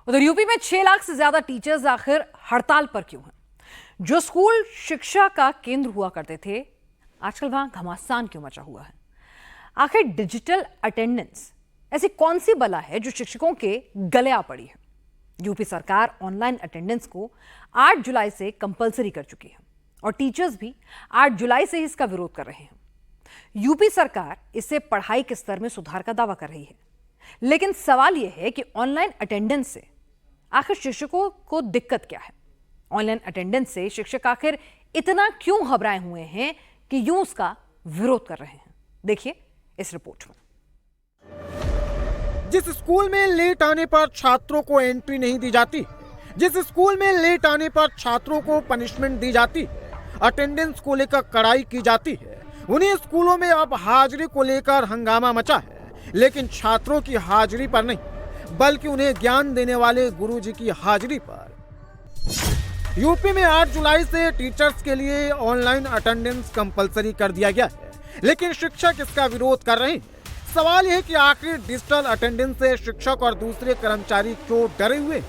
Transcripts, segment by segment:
उधर यूपी में 6 लाख से ज्यादा टीचर्स आखिर हड़ताल पर क्यों हैं? जो स्कूल शिक्षा का केंद्र हुआ करते थे, आजकल वहां घमासान क्यों मचा हुआ है? आखिर डिजिटल अटेंडेंस ऐसी कौन सी बला है जो शिक्षकों के गले आ पड़ी है? यूपी सरकार ऑनलाइन अटेंडेंस को 8 जुलाई से कंपलसरी कर चुकी है और टीचर्स भी 8 जुलाई से ही इसका विरोध कर रहे हैं। यूपी सरकार इससे पढ़ाई के स्तर में सुधार का दावा कर रही है, लेकिन सवाल यह है कि ऑनलाइन अटेंडेंस से आखिर शिक्षकों को दिक्कत क्या है? ऑनलाइन अटेंडेंस से शिक्षक आखिर इतना क्यों घबराए हुए हैं कि यूं उसका विरोध कर रहे हैं? देखिए इस रिपोर्ट में। जिस स्कूल में लेट आने पर छात्रों को एंट्री नहीं दी जाती, जिस स्कूल में लेट आने पर छात्रों को पनिशमेंट दी जाती है, अटेंडेंस को लेकर कड़ाई की जाती है, उन्हीं स्कूलों में अब हाजिरी को लेकर हंगामा मचा है। लेकिन छात्रों की हाजिरी पर नहीं, बल्कि उन्हें ज्ञान देने वाले गुरुजी की हाजिरी पर। यूपी में 8 जुलाई से टीचर्स के लिए ऑनलाइन अटेंडेंस कंपलसरी कर दिया गया है, लेकिन शिक्षक इसका विरोध कर रहे हैं। सवाल यह है कि आखिर डिजिटल अटेंडेंस से शिक्षक और दूसरे कर्मचारी क्यों डरे हुए हैं?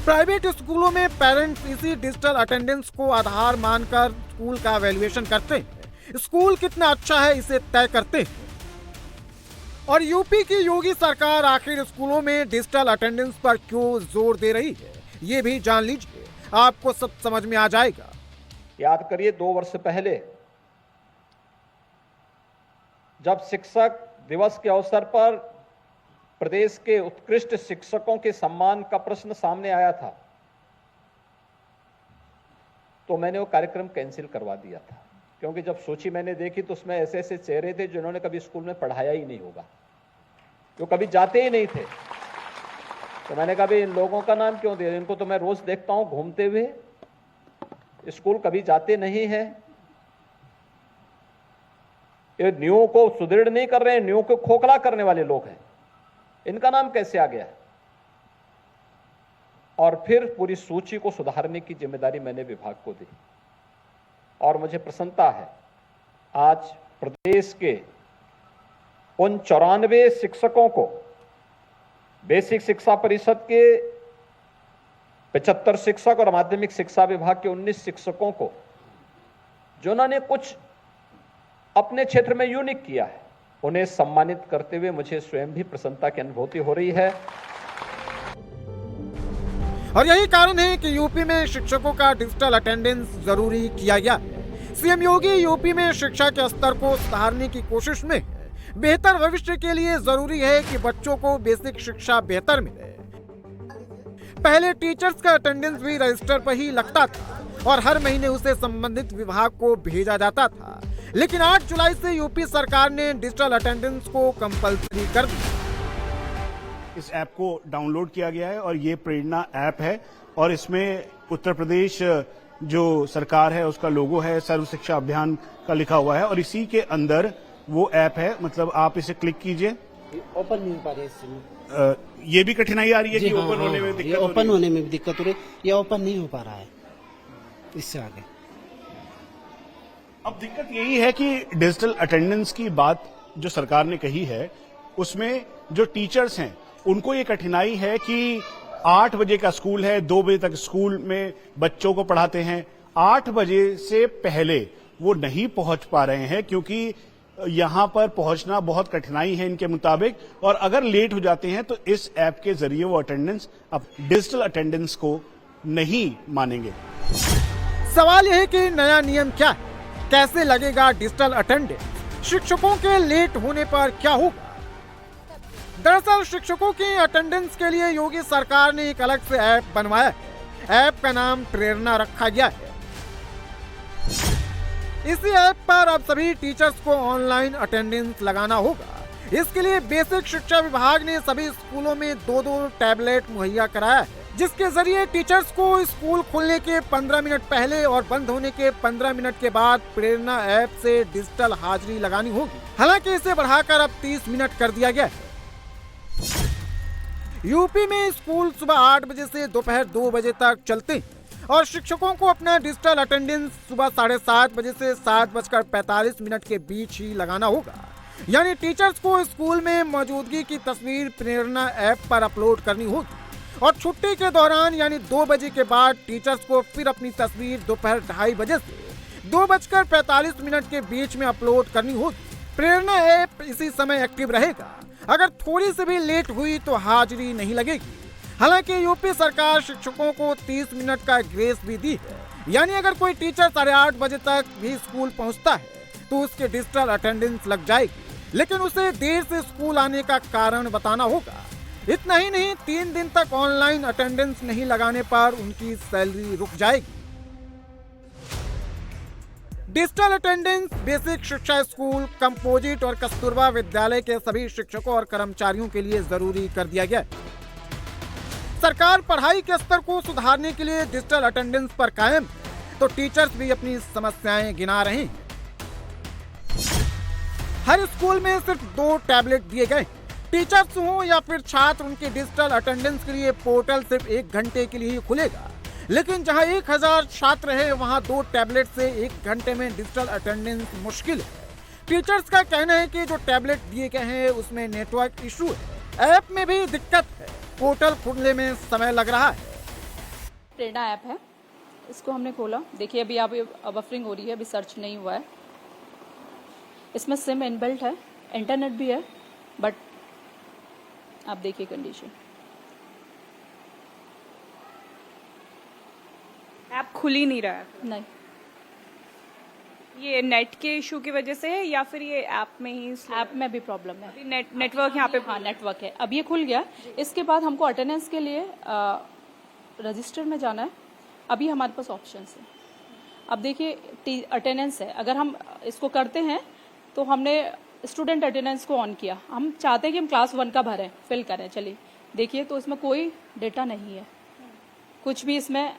प्राइवेट स्कूलों में पेरेंट्स इसी डिजिटल अटेंडेंस को आधार मानकर स्कूल का वैल्यूएशन करते हैं। स्कूल कितना अच्छा है इसे तय करते हैं। और यूपी की योगी सरकार आखिर स्कूलों में डिजिटल अटेंडेंस पर क्यों जोर दे रही है, ये भी जान लीजिए, आपको सब समझ में आ जाएगा। याद करिए 2 वर्ष पहले जब शिक्षक दिवस के अवसर पर प्रदेश के उत्कृष्ट शिक्षकों के सम्मान का प्रश्न सामने आया था, तो मैंने वो कार्यक्रम कैंसिल करवा दिया था, क्योंकि जब सूची मैंने देखी तो उसमें ऐसे ऐसे चेहरे थे जिन्होंने कभी स्कूल में पढ़ाया ही नहीं होगा, जो कभी जाते ही नहीं थे। तो मैंने कहा इन लोगों का नाम क्यों दिया? इनको तो मैं रोज देखता हूं घूमते हुए, स्कूल कभी जाते नहीं है, ये न्यू को सुदृढ़ नहीं कर रहे हैं, न्यू को खोखला करने वाले लोग हैं, इनका नाम कैसे आ गया? और फिर पूरी सूची को सुधारने की जिम्मेदारी मैंने विभाग को दी और मुझे प्रसन्नता है आज प्रदेश के उन 94 शिक्षकों को, बेसिक शिक्षा परिषद के 75 शिक्षक और माध्यमिक शिक्षा विभाग के 19 शिक्षकों को, जिन्होंने कुछ अपने क्षेत्र में यूनिक किया है, उन्हें सम्मानित करते हुए मुझे स्वयं भी प्रसन्नता की अनुभूति हो रही है। और यही कारण है कि यूपी में शिक्षकों का डिजिटल अटेंडेंस जरूरी किया गया है। सीएम योगी यूपी में शिक्षा के स्तर को सुधारने की कोशिश में है। बेहतर भविष्य के लिए जरूरी है कि बच्चों को बेसिक शिक्षा बेहतर मिले। पहले टीचर्स का अटेंडेंस भी रजिस्टर पर ही लगता था और हर महीने उसे संबंधित विभाग को भेजा जाता था, लेकिन 8 जुलाई से यूपी सरकार ने डिजिटल अटेंडेंस को कंपलसरी कर दिया। इस ऐप को डाउनलोड किया गया है और ये प्रेरणा ऐप है और इसमें उत्तर प्रदेश जो सरकार है उसका लोगो है, सर्व शिक्षा अभियान का लिखा हुआ है और इसी के अंदर वो ऐप है। मतलब आप इसे क्लिक कीजिए, ओपन नहीं हो पा रहा है इसमें। ये भी कठिनाई आ रही है कि ओपन होने में दिक्कत हो रही है। ओपन होने में भी दिक्कत हो रही है, ये ओपन नहीं हो पा रहा है इससे आगे। अब दिक्कत यही है कि डिजिटल अटेंडेंस की बात जो सरकार ने कही है उसमें जो टीचर्स हैं उनको ये कठिनाई है कि 8 बजे का स्कूल है, 2 बजे तक स्कूल में बच्चों को पढ़ाते हैं, 8 बजे से पहले वो नहीं पहुंच पा रहे हैं क्योंकि यहां पर पहुंचना बहुत कठिनाई है इनके मुताबिक, और अगर लेट हो जाते हैं तो इस ऐप के जरिए वो अटेंडेंस अब डिजिटल अटेंडेंस को नहीं मानेंगे। सवाल यह है कि नया नियम क्या है, कैसे लगेगा डिजिटल अटेंडेंस, शिक्षकों के लेट होने पर क्या होगा? दरअसल शिक्षकों की अटेंडेंस के लिए योगी सरकार ने एक अलग से ऐप बनवाया है। ऐप का नाम प्रेरणा रखा गया है। इसी ऐप पर अब सभी टीचर्स को ऑनलाइन अटेंडेंस लगाना होगा। इसके लिए बेसिक शिक्षा विभाग ने सभी स्कूलों में 2-2 टैबलेट मुहैया कराया है, जिसके जरिए टीचर्स को स्कूल खुलने के 15 मिनट पहले और बंद होने के 15 मिनट के बाद प्रेरणा ऐप से डिजिटल हाजिरी लगानी होगी। हालांकि इसे बढ़ाकर अब 30 मिनट कर दिया गया है। यूपी में स्कूल सुबह 8 बजे से दोपहर 2 बजे तक चलते हैं और शिक्षकों को अपना डिजिटल अटेंडेंस सुबह 7:30 बजे से 7:45 के बीच ही लगाना होगा। यानी टीचर्स को स्कूल में मौजूदगी की तस्वीर प्रेरणा ऐप पर अपलोड करनी होगी। और छुट्टी के दौरान यानी 2 बजे के बाद टीचर्स को फिर अपनी तस्वीर दोपहर 2:30 बजे से 2:45 के बीच में अपलोड करनी होगी। प्रेरणा ऐप इसी समय एक्टिव रहेगा। अगर थोड़ी सी भी लेट हुई तो हाजिरी नहीं लगेगी। हालांकि यूपी सरकार शिक्षकों को 30 मिनट का ग्रेस भी दी है, यानी अगर कोई टीचर 8:30 बजे तक भी स्कूल पहुंचता है तो उसके डिजिटल अटेंडेंस लग जाएगी, लेकिन उसे देर से स्कूल आने का कारण बताना होगा। इतना ही नहीं, 3 दिन तक ऑनलाइन अटेंडेंस नहीं लगाने पर उनकी सैलरी रुक जाएगी। डिजिटल अटेंडेंस बेसिक शिक्षा स्कूल, कंपोजिट और कस्तूरबा विद्यालय के सभी शिक्षकों और कर्मचारियों के लिए जरूरी कर दिया गया है। सरकार पढ़ाई के स्तर को सुधारने के लिए डिजिटल अटेंडेंस पर कायम है, तो टीचर्स भी अपनी समस्याएं गिना रहे हैं। हर स्कूल में सिर्फ 2 टैबलेट दिए गए। टीचर्स हो या फिर छात्र, उनके डिजिटल अटेंडेंस के लिए पोर्टल सिर्फ 1 घंटे के लिए ही खुलेगा, लेकिन जहां 1000 छात्र है वहां 2 टैबलेट से 1 घंटे में डिजिटल अटेंडेंस मुश्किल है। टीचर्स का कहना है कि जो टैबलेट दिए गए हैं उसमें नेटवर्क इशू है, ऐप में भी दिक्कत है, पोर्टल खुलने में समय लग रहा है। प्रेरणा ऐप है, इसको हमने खोला। देखिए अभी आप बफरिंग हो रही है, अभी सर्च नहीं हुआ है। इसमें सिम इनबिल्ट है, इंटरनेट भी है, बट आप देखिए कंडीशन। ऐप खुल ही नहीं रहा है। नहीं, ये नेट के इशू की वजह से है या फिर ये ऐप में ही ऐप में भी प्रॉब्लम है। अभी नेटवर्क यहाँ पे हाँ नेटवर्क है। अब ये खुल गया, इसके बाद हमको अटेंडेंस के लिए रजिस्टर में जाना है। अभी हमारे पास ऑप्शंस है। अब देखिए अटेंडेंस है, अगर हम इसको करते हैं तो हमने स्टूडेंट अटेंडेंस को ऑन किया। हम चाहते हैं कि हम क्लास 1 का भरें, फिल करें। चलिए देखिए, तो इसमें कोई डेटा नहीं है, कुछ भी इसमें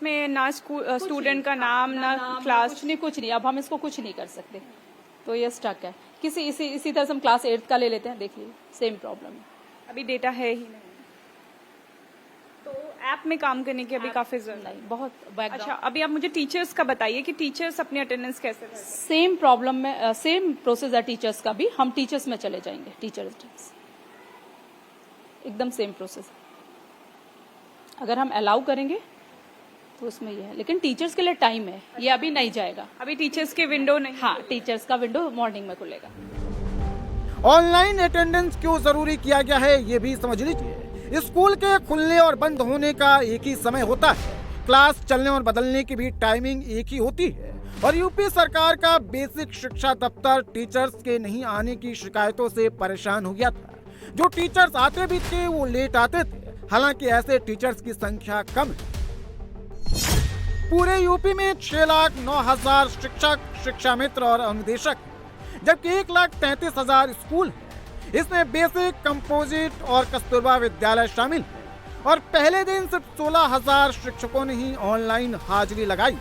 ना स्टूडेंट का नाम ना क्लास। कुछ नहीं। अब हम इसको कुछ नहीं कर सकते, तो ये स्टक है। इसी तरह से हम क्लास 8 का ले लेते हैं, देखिए सेम प्रॉब्लम है। अभी डेटा है ही नहीं, तो ऐप में काम करने की अभी काफी जरूरत है। नहीं, बहुत अच्छा, बैकग्राउंड। अभी आप मुझे टीचर्स का बताइए कि टीचर्स अपनी अटेंडेंस कैसे करते हैं? सेम प्रॉब्लम में सेम प्रोसेस है टीचर्स का भी। हम टीचर्स में चले जाएंगे, टीचर्स एकदम सेम प्रोसेस। अगर हम अलाउ करेंगे तो उसमें ये है, लेकिन टीचर्स के लिए टाइम है, ये अभी नहीं जाएगा। अभी टीचर्स के विंडो नहीं। हाँ, टीचर्स का विंडो मॉर्निंग में खुलेगा। ऑनलाइन अटेंडेंस क्यों जरूरी किया गया है ये भी समझ लीजिए। स्कूल के खुलने और बंद होने का एक ही समय होता है, क्लास चलने और बदलने की भी टाइमिंग एक ही होती है। और यूपी सरकार का बेसिक शिक्षा दफ्तर टीचर्स के नहीं आने की शिकायतों से परेशान हो गया था। जो टीचर्स आते भी थे वो लेट आते थे, हालांकि ऐसे टीचर्स की संख्या कम है। पूरे यूपी में 6,09,000 शिक्षक, शिक्षा मित्र और अनुदेशक, जबकि 1,33,000 स्कूल हैं। इसमें बेसिक, कंपोजिट और कस्तूरबा विद्यालय शामिल है। और पहले दिन सिर्फ 16,000 शिक्षकों ने ही ऑनलाइन हाजिरी लगाई।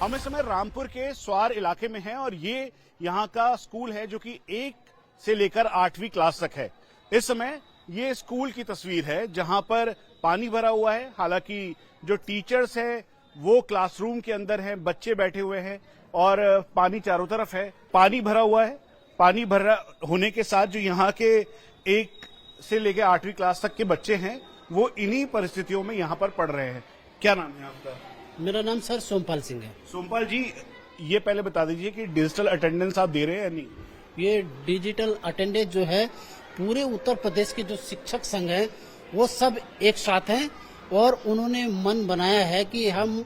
हम इस समय रामपुर के स्वार इलाके में हैं और ये यहाँ का स्कूल है जो कि 1 से लेकर 8वीं क्लास तक है। इस समय ये स्कूल की तस्वीर है जहां पर पानी भरा हुआ है। हालांकि जो टीचर्स हैं वो क्लासरूम के अंदर हैं, बच्चे बैठे हुए हैं और पानी चारों तरफ है। पानी भरा हुआ है। पानी भरा होने के साथ जो यहाँ के 1 से लेकर 8वीं क्लास तक के बच्चे हैं वो इन्हीं परिस्थितियों में यहाँ पर पढ़ रहे हैं। क्या नाम है आपका? मेरा नाम सर सोमपाल सिंह है। सोमपाल जी, ये पहले बता दीजिए कि डिजिटल अटेंडेंस आप दे रहे हैं या नहीं? ये डिजिटल अटेंडेंस जो है पूरे उत्तर प्रदेश के जो शिक्षक संघ हैं वो सब एक साथ हैं और उन्होंने मन बनाया है कि हम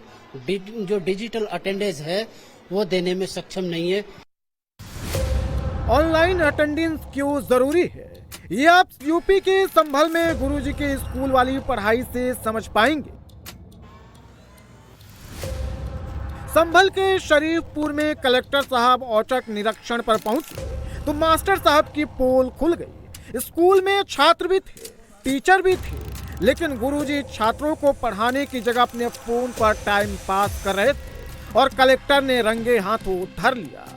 जो डिजिटल अटेंडेंस है वो देने में सक्षम नहीं है। ऑनलाइन अटेंडेंस क्यों जरूरी है ये आप यूपी के संभल में गुरुजी के स्कूल वाली पढ़ाई से समझ पाएंगे। संभल के शरीफपुर में कलेक्टर साहब औचक निरीक्षण पर पहुंचे तो मास्टर साहब की पोल खुल गई। स्कूल में छात्र भी थे, टीचर भी थे, लेकिन गुरुजी छात्रों को पढ़ाने की जगह अपने फोन पर टाइम पास कर रहे थे और कलेक्टर ने रंगे हाथों धर लिया।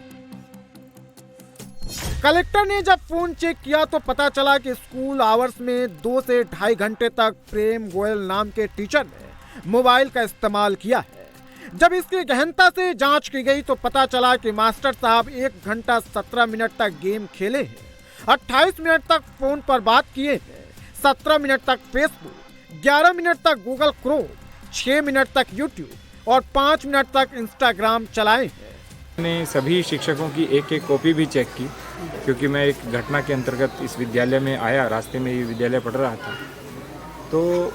कलेक्टर ने जब फोन चेक किया तो पता चला कि स्कूल आवर्स में 2 से 2.5 घंटे तक प्रेम गोयल नाम के टीचर ने मोबाइल का इस्तेमाल किया है। जब इसकी गहनता से जांच की गई तो पता चला कि मास्टर साहब 1 घंटा 17 मिनट तक गेम खेले हैं 28 मिनट तक फोन पर बात किए हैं, 17 मिनट तक फेसबुक, 11 मिनट तक गूगल क्रोम, 6 मिनट तक यूट्यूब और 5 मिनट तक इंस्टाग्राम चलाए हैं। मैंने सभी शिक्षकों की एक एक कॉपी भी चेक की, क्योंकि मैं एक घटना के अंतर्गत इस विद्यालय में आया, रास्ते में ये विद्यालय पढ़ रहा था। तो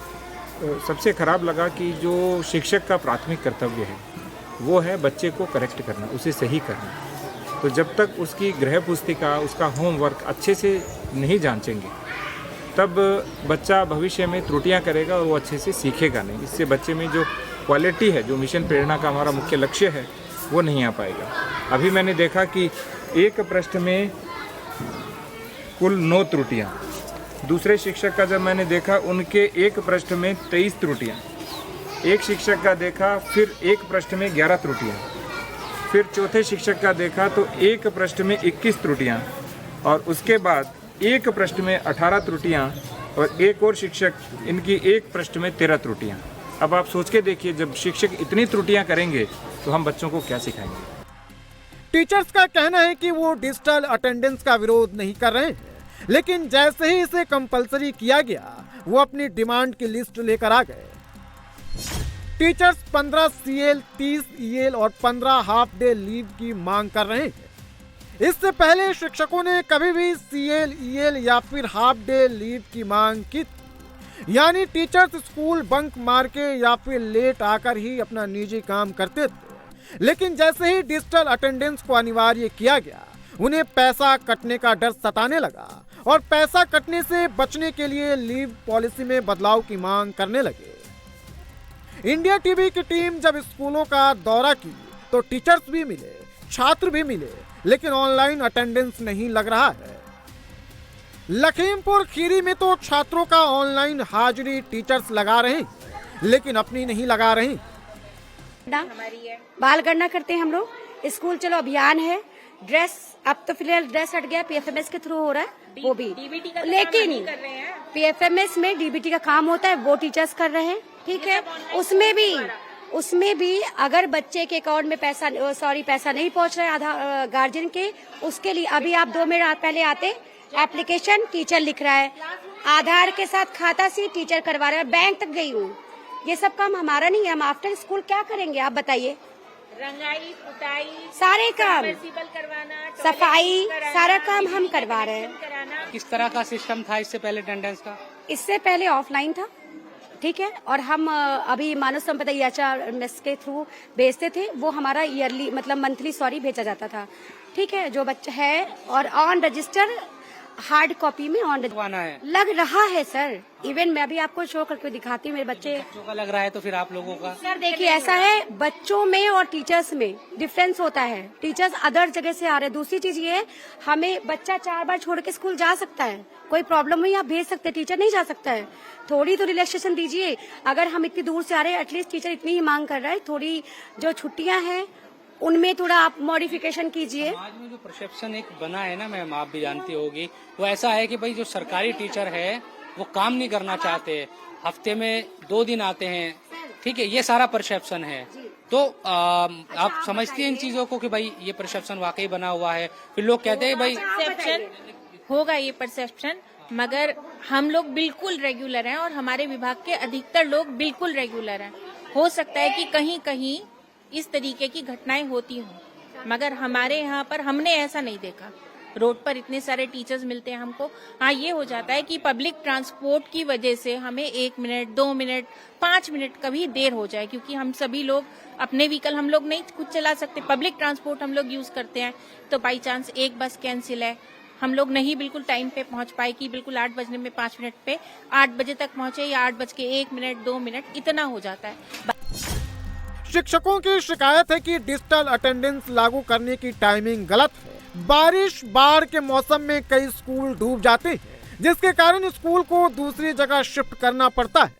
सबसे ख़राब लगा कि जो शिक्षक का प्राथमिक कर्तव्य है वो है बच्चे को करेक्ट करना, उसे सही करना। तो जब तक उसकी गृह पुस्तिका, उसका होमवर्क अच्छे से नहीं जांचेंगे, तब बच्चा भविष्य में त्रुटियां करेगा और वो अच्छे से सीखेगा नहीं। इससे बच्चे में जो क्वालिटी है, जो मिशन प्रेरणा का हमारा मुख्य लक्ष्य है, वो नहीं आ पाएगा। अभी मैंने देखा कि एक पृष्ठ में कुल 9 त्रुटियां, दूसरे शिक्षक का जब मैंने देखा उनके एक पृष्ठ में 23 त्रुटियां, एक शिक्षक का देखा फिर एक पृष्ठ में 11 त्रुटियां, फिर चौथे शिक्षक का देखा तो एक पृष्ठ में 21 त्रुटियां और उसके बाद एक पृष्ठ में 18 त्रुटियां और एक और शिक्षक, इनकी एक पृष्ठ में 13 त्रुटियां। अब आप सोच के देखिए, जब शिक्षक इतनी त्रुटियां करेंगे तो हम बच्चों को क्या सिखाएंगे। टीचर्स का कहना है कि वो डिजिटल अटेंडेंस का विरोध नहीं कर रहे हैं, लेकिन जैसे ही इसे कंपलसरी किया गया वो अपनी डिमांड की लिस्ट लेकर आ गए। टीचर्स 15 CL, 30 EL और 15 हाफ डे लीव की मांग कर रहे हैं। इससे पहले शिक्षकों ने कभी भी CL, EL या फिर हाफ डे लीव की मांग की, यानी टीचर्स स्कूल बंक मार के या फिर लेट आकर ही अपना निजी काम करते थे। लेकिन जैसे ही डिजिटल अटेंडेंस को अनिवार्य किया गया, उन्हें पैसा कटने का डर सताने लगा और पैसा कटने से बचने के लिए लीव पॉलिसी में बदलाव की मांग करने लगे। इंडिया टीवी की टीम जब स्कूलों का दौरा की तो टीचर्स भी मिले, छात्र भी मिले, लेकिन ऑनलाइन अटेंडेंस नहीं लग रहा है। लखीमपुर खीरी में तो छात्रों का ऑनलाइन हाजिरी टीचर्स लगा रहे हैं, लेकिन अपनी नहीं लगा रहे। बाल गणना करते हैं हम लोग, स्कूल चलो अभियान है, ड्रेस अब तो फिलहाल ड्रेस हट गया, PFMS के थ्रू हो रहा है वो भी, लेकिन PFMS में DBT का काम होता है, वो टीचर्स कर रहे हैं। ठीक है, उसमें भी अगर बच्चे के अकाउंट में पैसा नहीं पहुंच रहा है आधा गार्जियन के, उसके लिए अभी आप 2 मिनट पहले आते, एप्लीकेशन टीचर लिख रहा है, आधार के साथ खाता सी टीचर करवा रहा है, बैंक तक गई हूँ। ये सब काम हमारा नहीं है, हम आफ्टर स्कूल क्या करेंगे आप बताइए। रंगाई पुताई सारे काम, सफाई सारा काम हम करवा रहे हैं। किस तरह का सिस्टम था इससे पहले अटेंडेंस का? इससे पहले ऑफलाइन था, ठीक है, और हम अभी मानव संपदा EHRMS के थ्रू भेजते थे, वो हमारा ईयरली मतलब मंथली भेजा जाता था। ठीक है, जो बच्चा है और ऑन रजिस्टर हार्ड कॉपी में ऑन लग रहा है सर। इवन मैं भी आपको शो करके दिखाती हूँ, मेरे बच्चे का लग रहा है, तो फिर आप लोगों का सर देखिए ऐसा है, बच्चों में और टीचर्स में डिफरेंस होता है। टीचर्स अदर जगह से आ रहे हैं। दूसरी चीज ये है, हमें बच्चा 4 बार छोड़ के स्कूल जा सकता है, कोई प्रॉब्लम नहीं, आप भेज सकते हैं, टीचर नहीं जा सकता है। थोड़ी तो रिलैक्सेशन दीजिए। अगर हम इतनी दूर से आ रहे हैं, एटलीस्ट टीचर इतनी ही मांग कर रहा है, थोड़ी जो छुट्टियां हैं उनमें थोड़ा आप मॉडिफिकेशन कीजिए। समाज में जो परसेप्शन एक बना है ना मैम, आप भी जानती होगी, वो ऐसा है कि भाई जो सरकारी टीचर है वो काम नहीं करना चाहते, हफ्ते में 2 दिन आते हैं। ठीक है, ये सारा परसेप्शन है। तो आप समझती हैं इन चीजों को कि भाई ये परसेप्शन वाकई बना हुआ है? फिर लोग कहते हैं भाई परसेप्शन होगा, ये परसेप्शन, मगर हम लोग बिल्कुल रेगुलर हैं और हमारे विभाग के अधिकतर लोग बिल्कुल रेगुलर हैं। हो सकता है कि कहीं कहीं इस तरीके की घटनाएं होती हों, मगर हमारे यहाँ पर हमने ऐसा नहीं देखा। रोड पर इतने सारे टीचर्स मिलते हैं हमको। हाँ, ये हो जाता है कि पब्लिक ट्रांसपोर्ट की वजह से हमें 1 मिनट, 2 मिनट, 5 मिनट कभी देर हो जाए, क्योंकि हम सभी लोग अपने व्हीकल हम लोग नहीं खुद चला सकते, पब्लिक ट्रांसपोर्ट हम लोग यूज करते हैं। तो बाई चांस एक बस कैंसिल है, हम लोग नहीं बिल्कुल टाइम पे पहुंच पाए कि बिल्कुल 8 बजने में 5 मिनट पे 8 बजे तक पहुंचे, या 8 बज के 1 मिनट, 2 मिनट इतना हो जाता है। शिक्षकों की शिकायत है कि डिजिटल अटेंडेंस लागू करने की टाइमिंग गलत है। बारिश बाढ़ के मौसम में कई स्कूल डूब जाते हैं, जिसके कारण स्कूल को दूसरी जगह शिफ्ट करना पड़ता है।